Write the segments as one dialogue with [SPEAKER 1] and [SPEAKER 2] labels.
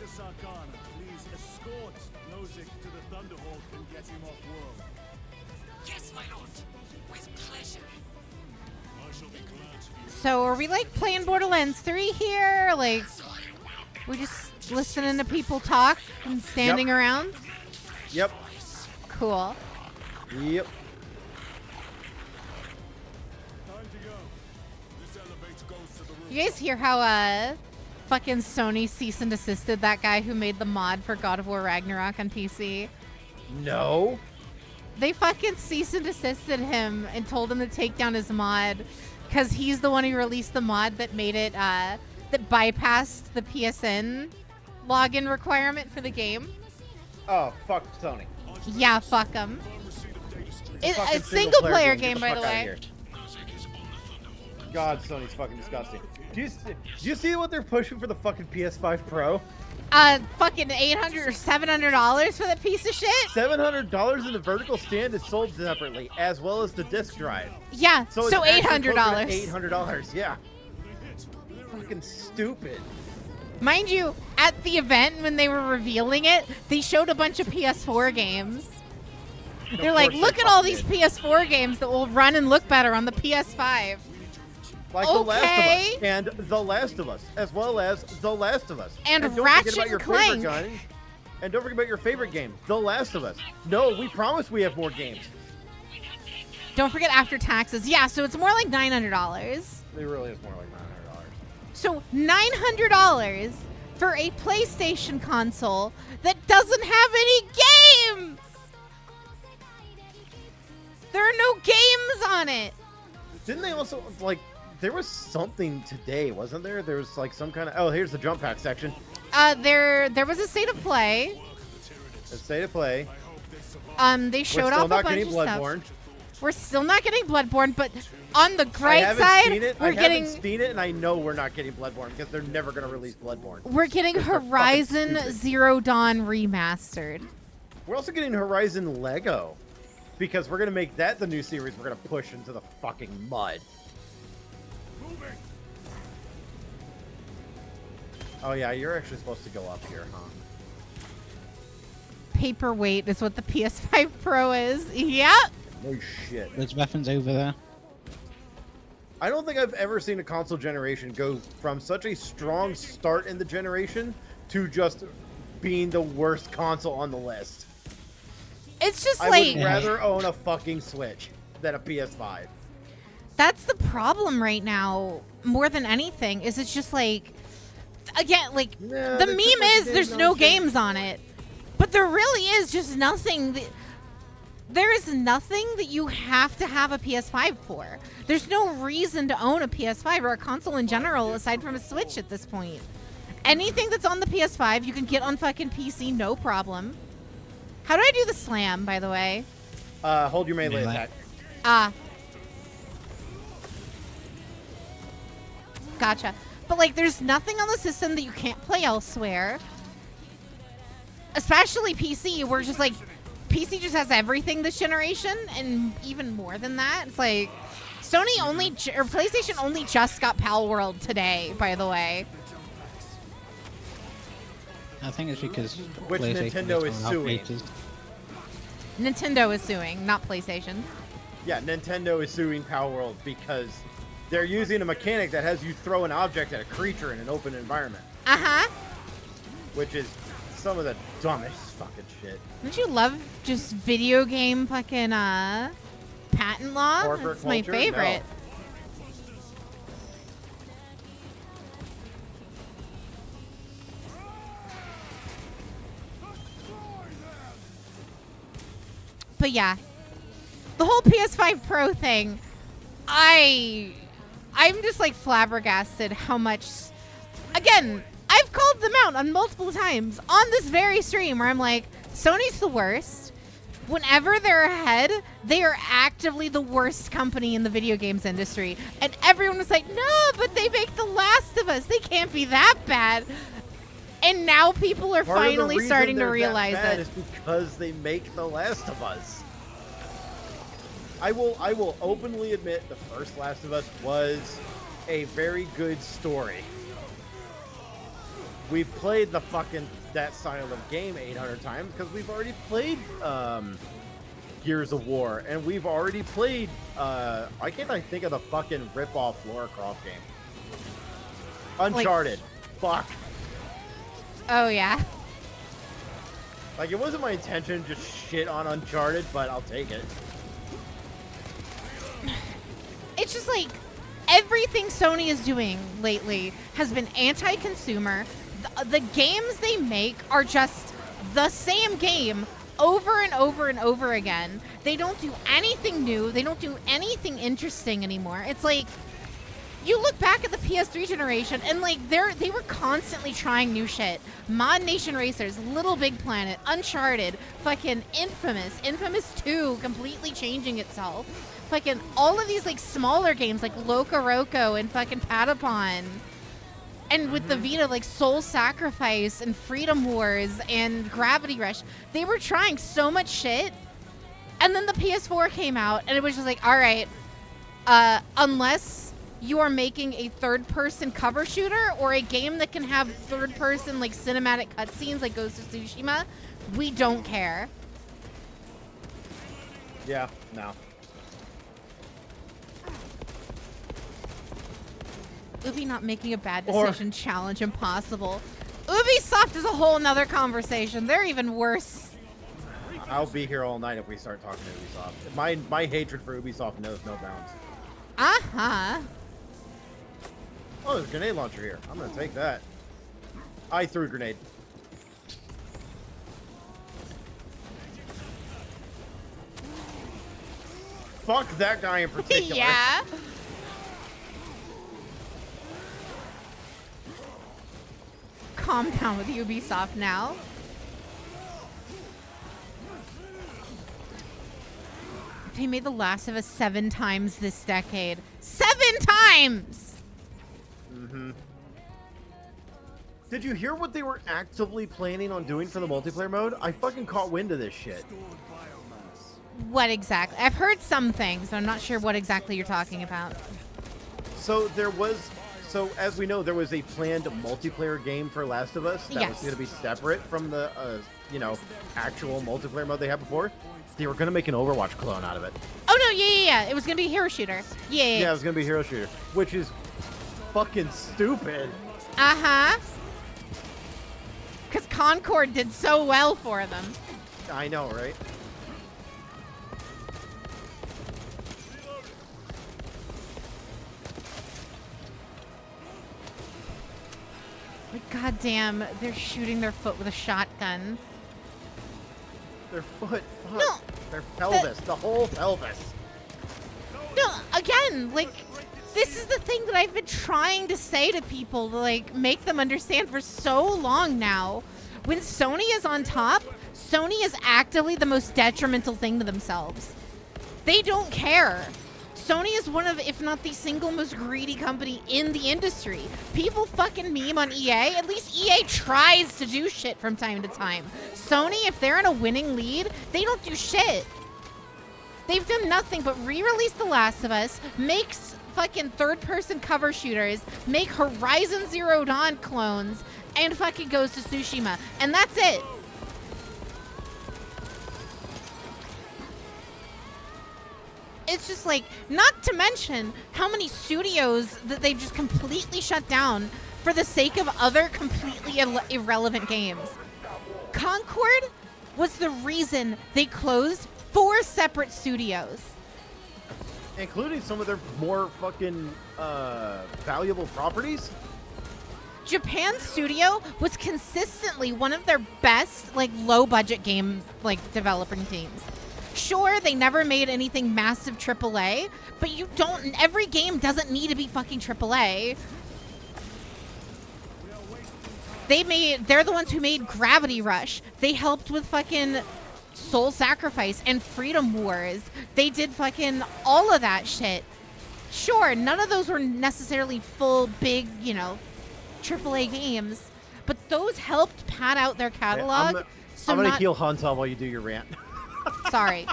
[SPEAKER 1] Please escort Nozick to the Thunderhawk and get him off world.
[SPEAKER 2] Yes, my lord. With pleasure.
[SPEAKER 1] I shall be glad to.
[SPEAKER 3] So are we like playing Borderlands 3 here? Like, we just listening to people talk and standing around?
[SPEAKER 4] Yep.
[SPEAKER 3] Cool.
[SPEAKER 4] Yep.
[SPEAKER 1] Time to go. This elevator goes to the roof.
[SPEAKER 3] You guys hear how fucking Sony cease and desisted that guy who made the mod for God of War Ragnarok on PC?
[SPEAKER 4] No.
[SPEAKER 3] They fucking cease and desisted him and told him to take down his mod because he's the one who released the mod that made it, that bypassed the PSN login requirement for the game.
[SPEAKER 4] Oh, fuck Sony.
[SPEAKER 3] Yeah, fuck him. It's
[SPEAKER 4] Fucking
[SPEAKER 3] a single player
[SPEAKER 4] Get
[SPEAKER 3] game,
[SPEAKER 4] the
[SPEAKER 3] by
[SPEAKER 4] fuck
[SPEAKER 3] the
[SPEAKER 4] outta
[SPEAKER 3] way.
[SPEAKER 4] here. God, Sony's fucking disgusting. Do you see what they're pushing for the fucking PS5 Pro?
[SPEAKER 3] Fucking $800 or $700 for that piece of shit?
[SPEAKER 4] $700 in the vertical stand is sold separately, as well as the disc drive.
[SPEAKER 3] Yeah, so
[SPEAKER 4] it's actually
[SPEAKER 3] $800.
[SPEAKER 4] closer to $800, yeah. Fucking stupid.
[SPEAKER 3] Mind you, at the event when they were revealing it, they showed a bunch of PS4 games. They're like, look at all these PS4 games that will run and look better on the PS5.
[SPEAKER 4] Like The Last of Us and The Last of Us, as well as The Last of Us.
[SPEAKER 3] And
[SPEAKER 4] don't
[SPEAKER 3] Ratchet
[SPEAKER 4] forget about your
[SPEAKER 3] and Clank.
[SPEAKER 4] favorite gun. And don't forget about your favorite game, The Last of Us. No, we promise we have more games.
[SPEAKER 3] Don't forget after taxes. Yeah, so it's more like $900.
[SPEAKER 4] It really is more like $900.
[SPEAKER 3] So $900 for a PlayStation console that doesn't have any games. There are no games on it.
[SPEAKER 4] Didn't they also, like, there was something today, wasn't there? There was, like, some kind of, oh, here's the jump pack section.
[SPEAKER 3] There was a state of play.
[SPEAKER 4] A state of play.
[SPEAKER 3] They showed off a bunch of
[SPEAKER 4] Bloodborne.
[SPEAKER 3] stuff. We're still not getting Bloodborne, but on the
[SPEAKER 4] I
[SPEAKER 3] bright
[SPEAKER 4] haven't
[SPEAKER 3] side,
[SPEAKER 4] seen it.
[SPEAKER 3] we're getting.
[SPEAKER 4] I haven't seen it, and I know we're not getting Bloodborne because they're never going to release Bloodborne.
[SPEAKER 3] We're getting Horizon Zero Dawn remastered.
[SPEAKER 4] We're also getting Horizon Lego because we're going to make that the new series we're going to push into the fucking mud. Oh yeah, you're actually supposed to go up here, huh?
[SPEAKER 3] Paperweight is what the PS5 Pro is. Yep.
[SPEAKER 4] No shit.
[SPEAKER 5] There's weapons over there.
[SPEAKER 4] I don't think I've ever seen a console generation go from such a strong start in the generation to just being the worst console on the list.
[SPEAKER 3] It's just
[SPEAKER 4] I
[SPEAKER 3] like
[SPEAKER 4] would rather own a fucking Switch than a PS5.
[SPEAKER 3] That's the problem right now. More than anything, is it's just like, again, like the meme is there's no games on it, but there really is just nothing. There is nothing that you have to have a PS5 for. There's no reason to own a PS5 or a console in general aside from a Switch at this point. Anything that's on the PS5 you can get on fucking PC, no problem. How do I do the slam, by the way?
[SPEAKER 4] Hold your melee attack.
[SPEAKER 3] Gotcha. But like, there's nothing on the system that you can't play elsewhere. Especially PC, where just like, PC just has everything this generation, and even more than that. It's like, Sony only, or PlayStation only just got Pal World today, by the way.
[SPEAKER 5] I think it's because
[SPEAKER 4] Which Nintendo is suing.
[SPEAKER 3] Nintendo is suing, not PlayStation.
[SPEAKER 4] Yeah, Nintendo is suing Pal World because they're using a mechanic that has you throw an object at a creature in an open environment.
[SPEAKER 3] Uh-huh.
[SPEAKER 4] Which is some of the dumbest fucking shit.
[SPEAKER 3] Don't you love just video game fucking patent law?
[SPEAKER 4] Corporate
[SPEAKER 3] That's my
[SPEAKER 4] culture?
[SPEAKER 3] favorite.
[SPEAKER 4] No.
[SPEAKER 3] But yeah, the whole PS5 Pro thing, I'm just like flabbergasted how much. Again, I've called them out on multiple times on this very stream where I'm like, Sony's the worst. Whenever they're ahead, they are actively the worst company in the video games industry. And everyone was like, no, but they make The Last of Us. They can't be that bad. And now people are finally starting to realize
[SPEAKER 4] that
[SPEAKER 3] it.
[SPEAKER 4] is because they make The Last of Us. I will openly admit the first Last of Us was a very good story. we've played that style of game 800 times because we've already played Gears of War, and we've already played I can't think of the fucking rip-off Lara Croft game. Uncharted. Fuck.
[SPEAKER 3] Oh yeah.
[SPEAKER 4] Like, it wasn't my intention to just shit on Uncharted, but I'll take it.
[SPEAKER 3] It's just like everything Sony is doing lately has been anti-consumer. The games they make are just the same game over and over and over again. They don't do anything new. They don't do anything interesting anymore. It's like, you look back at the PS3 generation and like they were constantly trying new shit. Mod Nation Racers, Little Big Planet, Uncharted, fucking Infamous 2 completely changing itself. Fucking all of these like smaller games like Loco Roco and fucking Patapon. And with the Vita, like Soul Sacrifice and Freedom Wars and Gravity Rush, they were trying so much shit. And then the PS4 came out and it was just like, all right, unless you are making a third-person cover shooter or a game that can have third-person like cinematic cutscenes like Ghost of Tsushima, we don't care.
[SPEAKER 4] Yeah, no.
[SPEAKER 3] Ubi not making a bad decision, challenge impossible. Ubisoft is a whole nother conversation. They're even worse.
[SPEAKER 4] I'll be here all night if we start talking to Ubisoft. My hatred for Ubisoft knows no bounds.
[SPEAKER 3] Uh-huh.
[SPEAKER 4] Oh, there's a grenade launcher here. I'm gonna take that. I threw a grenade. Fuck that guy in particular.
[SPEAKER 3] Yeah. Calm down with Ubisoft now. They made The Last of Us 7 times this decade. 7 times!
[SPEAKER 4] Mm-hmm. Did you hear what they were actively planning on doing for the multiplayer mode? I fucking caught wind of this shit.
[SPEAKER 3] What exactly? I've heard some things, but I'm not sure what exactly you're talking about.
[SPEAKER 4] So as we know, there was a planned multiplayer game for Last of Us that was going to be separate from the, actual multiplayer mode they had before. They were going to make an Overwatch clone out of it.
[SPEAKER 3] Oh, no, yeah. It was going to be a hero shooter. Yeah.
[SPEAKER 4] Yeah, it was going to be a hero shooter, which is fucking stupid.
[SPEAKER 3] Uh-huh. Because Concord did so well for them.
[SPEAKER 4] I know, right?
[SPEAKER 3] Like, goddamn, they're shooting their foot with a shotgun.
[SPEAKER 4] Their foot. Fuck.
[SPEAKER 3] No.
[SPEAKER 4] Their pelvis. The whole pelvis.
[SPEAKER 3] No, again, like, this is the thing that I've been trying to say to people to, like, make them understand for so long now. When Sony is on top, Sony is actively the most detrimental thing to themselves. They don't care. Sony is one of, if not the single most greedy company in the industry. People fucking meme on EA. At least EA tries to do shit from time to time. Sony, if they're in a winning lead, they don't do shit. They've done nothing but re-release The Last of Us, make fucking third-person cover shooters, make Horizon Zero Dawn clones, and fucking Ghost of Tsushima. And that's it. It's just like, not to mention how many studios that they've just completely shut down for the sake of other completely irrelevant games. Concord was the reason they closed 4 separate studios.
[SPEAKER 4] Including some of their more fucking valuable properties.
[SPEAKER 3] Japan Studio was consistently one of their best, like, low-budget game, like, developing teams. Sure, they never made anything massive AAA, but every game doesn't need to be fucking AAA. They're the ones who made Gravity Rush. They helped with fucking Soul Sacrifice and Freedom Wars. They did fucking all of that shit. Sure, none of those were necessarily full, big, AAA games, but those helped pad out their catalog.
[SPEAKER 4] I'm gonna heal Hantel while you do your rant.
[SPEAKER 3] Sorry.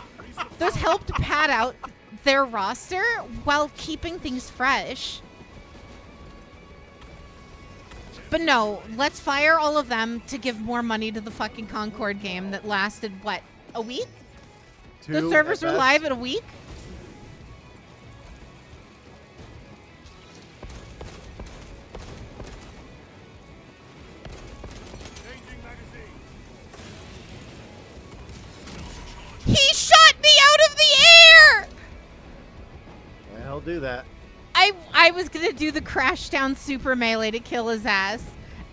[SPEAKER 3] Those helped pad out their roster while keeping things fresh. But no, let's fire all of them to give more money to the fucking Concord game that lasted, what, a week? The servers were live in a week?
[SPEAKER 1] Changing magazine.
[SPEAKER 3] He shot me out of the air!
[SPEAKER 4] Well, he'll do that.
[SPEAKER 3] I was gonna do the crash down super melee to kill his ass,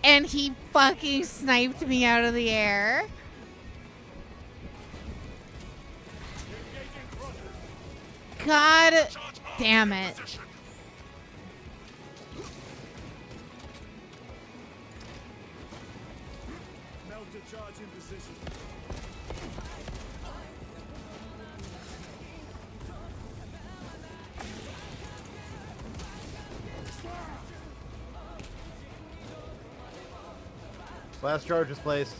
[SPEAKER 3] and he fucking sniped me out of the air. God damn it.
[SPEAKER 1] Melter charge in position.
[SPEAKER 4] Last charge is placed.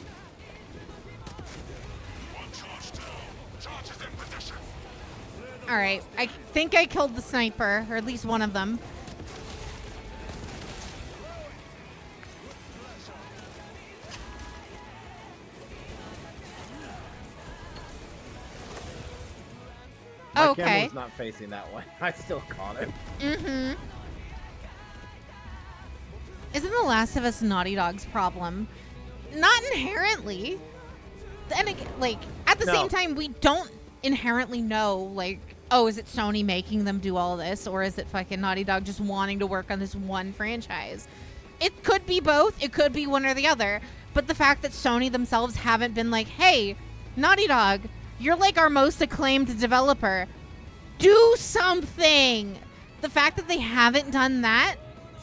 [SPEAKER 3] Alright, I think I killed the sniper, or at least one of them.
[SPEAKER 4] My
[SPEAKER 3] Okay.
[SPEAKER 4] camera's not facing that way. I still caught it.
[SPEAKER 3] Mm-hmm. Isn't The Last of Us Naughty Dog's problem? Not inherently. And again, like, at the
[SPEAKER 4] No.
[SPEAKER 3] same time, we don't inherently know, like, oh, is it Sony making them do all this, or is it fucking Naughty Dog just wanting to work on this one franchise? It could be both. It could be one or the other. But the fact that Sony themselves haven't been like, hey, Naughty Dog, you're like our most acclaimed developer. Do something. The fact that they haven't done that,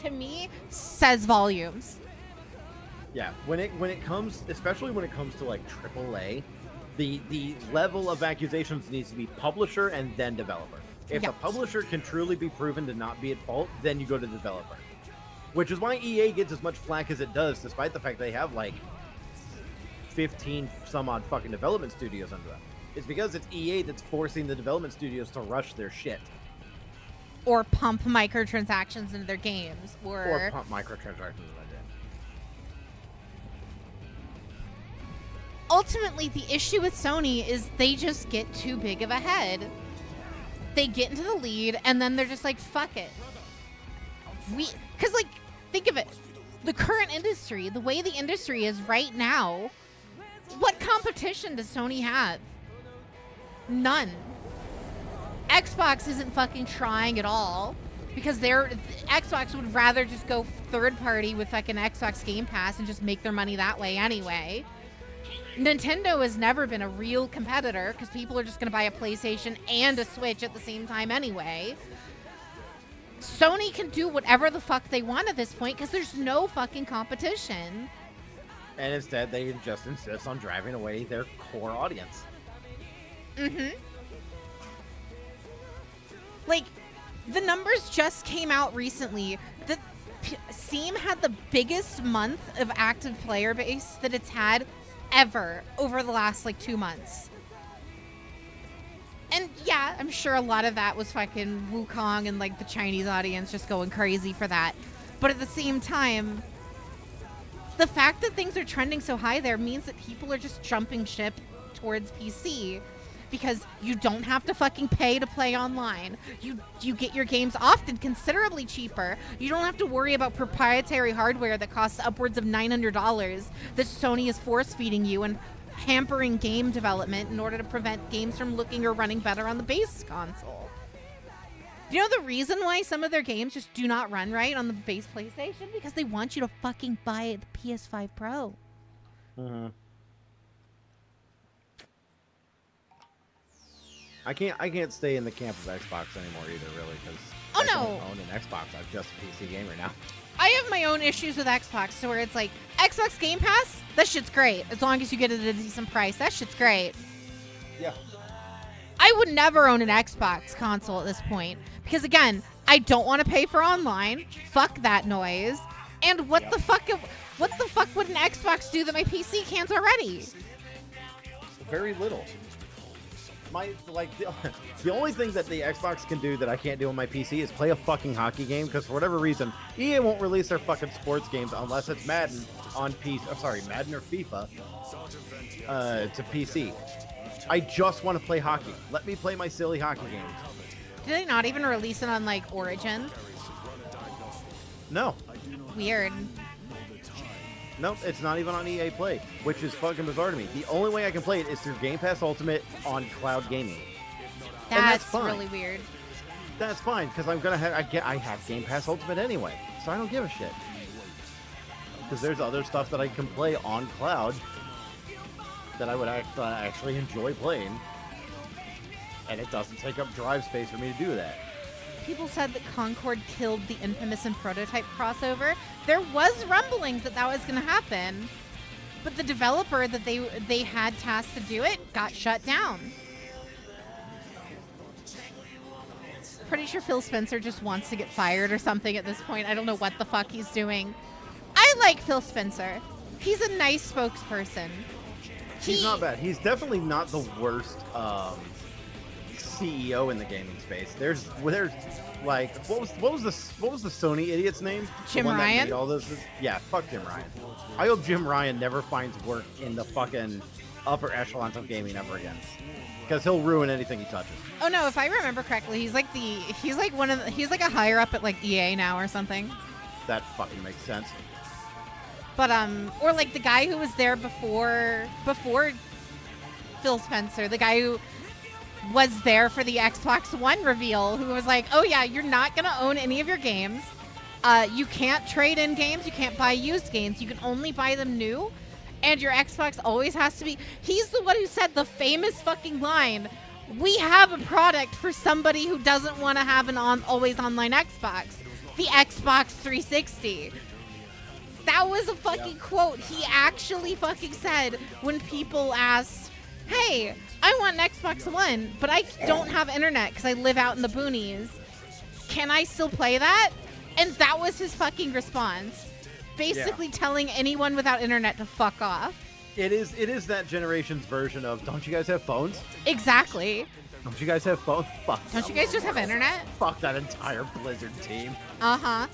[SPEAKER 3] to me, says volumes.
[SPEAKER 4] Yeah, when it comes, especially when it comes to like AAA, the level of accusations needs to be publisher and then developer. If
[SPEAKER 3] Yeah.
[SPEAKER 4] the publisher can truly be proven to not be at fault, then you go to the developer. Which is why EA gets as much flack as it does, despite the fact they have like 15 some odd fucking development studios under them. It's because it's EA that's forcing the development studios to rush their shit.
[SPEAKER 3] Or pump microtransactions into their games.
[SPEAKER 4] Or pump microtransactions in that game.
[SPEAKER 3] Ultimately, the issue with Sony is they just get too big of a head. They get into the lead, and then they're just like, fuck it. Because, like, think of it. The current industry, the way the industry is right now, what competition does Sony have? None. Xbox isn't fucking trying at all because Xbox would rather just go third party with fucking Xbox Game Pass and just make their money that way anyway. Nintendo has never been a real competitor because people are just going to buy a PlayStation and a Switch at the same time anyway. Sony can do whatever the fuck they want at this point because there's no fucking competition.
[SPEAKER 4] And instead, they just insist on driving away their core audience.
[SPEAKER 3] Mm-hmm. Like, the numbers just came out recently that Steam had the biggest month of active player base that it's had ever over the last, like, 2 months. And, yeah, I'm sure a lot of that was fucking Wukong and, like, the Chinese audience just going crazy for that. But at the same time, the fact that things are trending so high there means that people are just jumping ship towards PC. Because you don't have to fucking pay to play online. You get your games often considerably cheaper. You don't have to worry about proprietary hardware that costs upwards of $900 that Sony is force-feeding you and hampering game development in order to prevent games from looking or running better on the base console. Do you know the reason why some of their games just do not run right on the base PlayStation? Because they want you to fucking buy the PS5 Pro.
[SPEAKER 4] Mm-hmm. I can't stay in the camp of Xbox anymore either, really, because I don't own an Xbox. I'm just a PC gamer now.
[SPEAKER 3] I have my own issues with Xbox, so where it's like, Xbox Game Pass, that shit's great. As long as you get it at a decent price, that shit's great.
[SPEAKER 4] Yeah.
[SPEAKER 3] I would never own an Xbox console at this point. Because again, I don't want to pay for online. Fuck that noise. And what the fuck would an Xbox do that my PC can't already?
[SPEAKER 4] Very little. The only thing that the Xbox can do that I can't do on my PC is play a fucking hockey game, because for whatever reason, EA won't release their fucking sports games unless it's Madden on PC. Oh, sorry, Madden or FIFA to PC. I just want to play hockey. Let me play my silly hockey games.
[SPEAKER 3] Do they not even release it on like Origin?
[SPEAKER 4] No.
[SPEAKER 3] Weird.
[SPEAKER 4] Nope, it's not even on EA Play, which is fucking bizarre to me. The only way I can play it is through Game Pass Ultimate on cloud gaming.
[SPEAKER 3] That's
[SPEAKER 4] fine.
[SPEAKER 3] really weird.
[SPEAKER 4] That's fine, because I have Game Pass Ultimate anyway, so I don't give a shit. Because there's other stuff that I can play on cloud that I would actually enjoy playing, and it doesn't take up drive space for me to do that.
[SPEAKER 3] People said that Concord killed the Infamous and Prototype crossover. There was rumblings that was going to happen, but the developer that they had tasked to do it got shut down. Pretty sure Phil Spencer just wants to get fired or something at this point. I don't know what the fuck he's doing. I like Phil Spencer. He's a nice spokesperson.
[SPEAKER 4] He's not bad. He's definitely not the worst CEO in the gaming space. There's like what was the Sony idiot's name?
[SPEAKER 3] Jim Ryan.
[SPEAKER 4] All this. Yeah, fuck Jim Ryan. I hope Jim Ryan never finds work in the fucking upper echelons of gaming ever again, because he'll ruin anything he touches.
[SPEAKER 3] Oh no, if I remember correctly, he's like a higher up at like EA now or something.
[SPEAKER 4] That fucking makes sense.
[SPEAKER 3] But or like the guy who was there before Phil Spencer, the guy who was there for the Xbox One reveal, who was like, oh yeah, you're not going to own any of your games. You can't trade in games. You can't buy used games. You can only buy them new. And your Xbox always has to be... He's the one who said the famous fucking line, we have a product for somebody who doesn't want to have an always online Xbox. The Xbox 360. That was a fucking quote. He actually fucking said when people asked, hey, I want an Xbox One, but I don't have internet because I live out in the boonies. Can I still play that? And that was his fucking response. Basically telling anyone without internet to fuck off.
[SPEAKER 4] It is that generation's version of, don't you guys have phones?
[SPEAKER 3] Exactly.
[SPEAKER 4] Don't you guys have phones? Fuck.
[SPEAKER 3] Don't you guys just have internet?
[SPEAKER 4] Fuck that entire Blizzard team.
[SPEAKER 3] Uh-huh.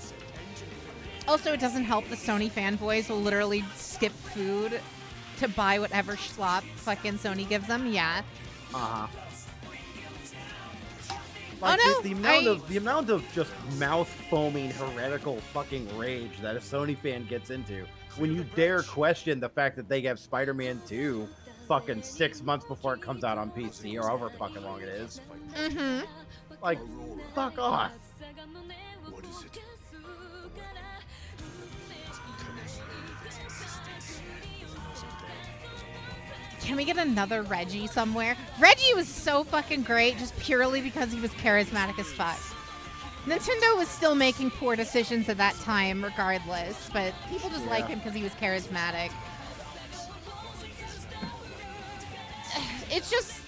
[SPEAKER 3] Also, it doesn't help the Sony fanboys will literally skip food to buy whatever schlop fucking Sony gives them. Yeah.
[SPEAKER 4] Uh-huh.
[SPEAKER 3] Like,
[SPEAKER 4] oh no! The amount of just mouth foaming heretical fucking rage that a Sony fan gets into when you dare question the fact that they have Spider-Man 2 fucking 6 months before it comes out on PC or however fucking long it is.
[SPEAKER 3] Mm-hmm.
[SPEAKER 4] Like, fuck off.
[SPEAKER 1] What is it?
[SPEAKER 3] Can we get another Reggie somewhere? Reggie was so fucking great just purely because he was charismatic as fuck. Nintendo was still making poor decisions at that time regardless, but people just like him because he was charismatic. It's just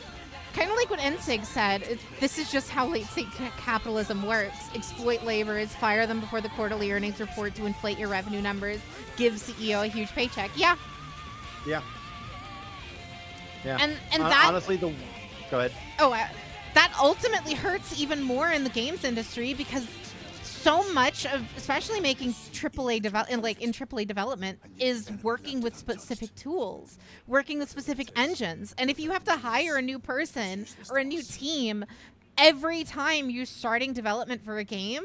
[SPEAKER 3] kind of like what NSYNC said. This is just how late-stage capitalism works. Exploit laborers, fire them before the quarterly earnings report to inflate your revenue numbers, give CEO a huge paycheck. Yeah.
[SPEAKER 4] Yeah. Yeah.
[SPEAKER 3] And that
[SPEAKER 4] honestly, go ahead.
[SPEAKER 3] Oh, that ultimately hurts even more in the games industry because so much of, especially making AAA in AAA development, is working with specific tools, working with specific engines. And if you have to hire a new person or a new team every time you're starting development for a game,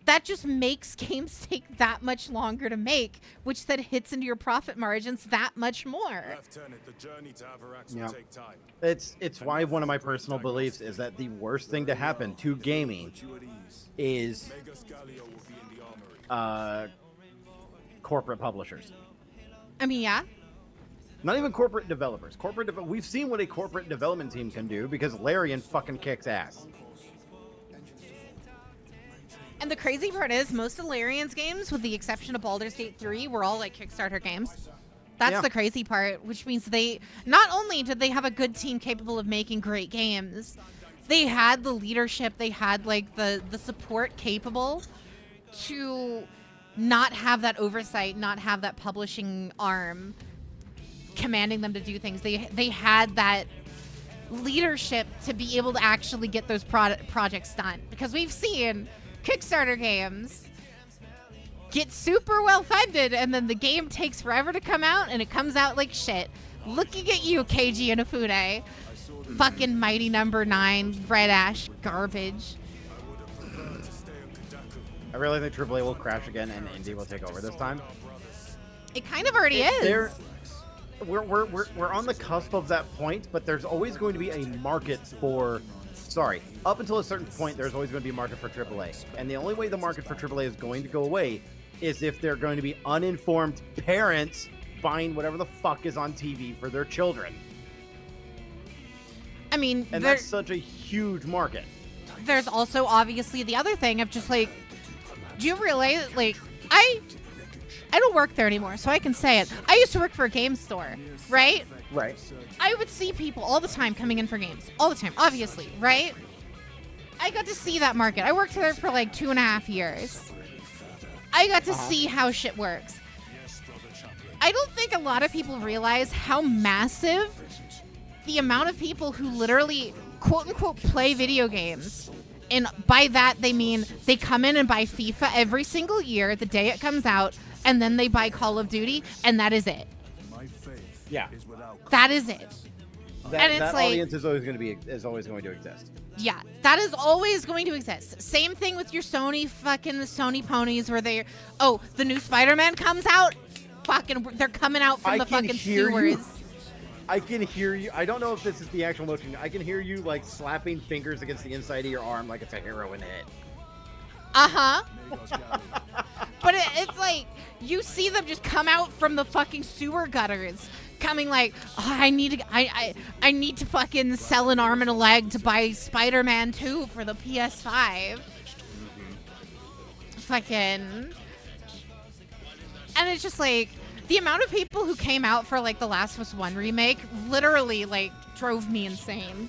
[SPEAKER 3] that just makes games take that much longer to make, which then hits into your profit margins that much more.
[SPEAKER 4] Yeah. It's why one of my personal beliefs is that the worst thing to happen to gaming is corporate publishers.
[SPEAKER 3] I mean, yeah.
[SPEAKER 4] Not even corporate developers. We've seen what a corporate development team can do because Larian fucking kicks ass.
[SPEAKER 3] And the crazy part is, most of Larian's games, with the exception of Baldur's Gate 3, were all like Kickstarter games. That's the crazy part, which means they, not only did they have a good team capable of making great games, they had the leadership, they had like the support capable to not have that oversight, not have that publishing arm commanding them to do things. They had that leadership to be able to actually get those projects done. Because we've seen Kickstarter games get super well funded, and then the game takes forever to come out, and it comes out like shit. Looking at you, Keiji Inafune. Fucking Mighty Number 9, Red Ash garbage.
[SPEAKER 4] I really think AAA will crash again, and Indie will take over this time.
[SPEAKER 3] It kind of already is.
[SPEAKER 4] We're on the cusp of that point, but there's always going to be a market for... Sorry, up until a certain point, there's always going to be a market for AAA. And the only way the market for AAA is going to go away is if they're going to be uninformed parents buying whatever the fuck is on TV for their children.
[SPEAKER 3] I mean,
[SPEAKER 4] and that's such a huge market.
[SPEAKER 3] There's also obviously the other thing of just like, do you realize, like, I don't work there anymore, so I can say it. I used to work for a game store, right?
[SPEAKER 4] Right.
[SPEAKER 3] I would see people all the time coming in for games. All the time, obviously, right? I got to see that market. I worked there for like 2.5 years. I got to see how shit works. I don't think a lot of people realize how massive the amount of people who literally, quote-unquote, play video games. And by that, they mean they come in and buy FIFA every single year, the day it comes out, and then they buy Call of Duty, and that is it.
[SPEAKER 4] Yeah.
[SPEAKER 3] That is it. And it's
[SPEAKER 4] that
[SPEAKER 3] like,
[SPEAKER 4] audience is always going to exist.
[SPEAKER 3] Yeah, that is always going to exist. Same thing with your Sony ponies where they're, oh, the new Spider-Man comes out, fucking, they're coming out from the fucking sewers.
[SPEAKER 4] I can hear you. I don't know if this is the actual motion. I can hear you, like, slapping fingers against the inside of your arm like it's a heroin hit.
[SPEAKER 3] Uh-huh. But it's like, you see them just come out from the fucking sewer gutters, coming like, oh, I need to fucking sell an arm and a leg to buy Spider-Man 2 for the PS5. Fucking. And it's just like, the amount of people who came out for like the Last of Us 1 remake literally like drove me insane.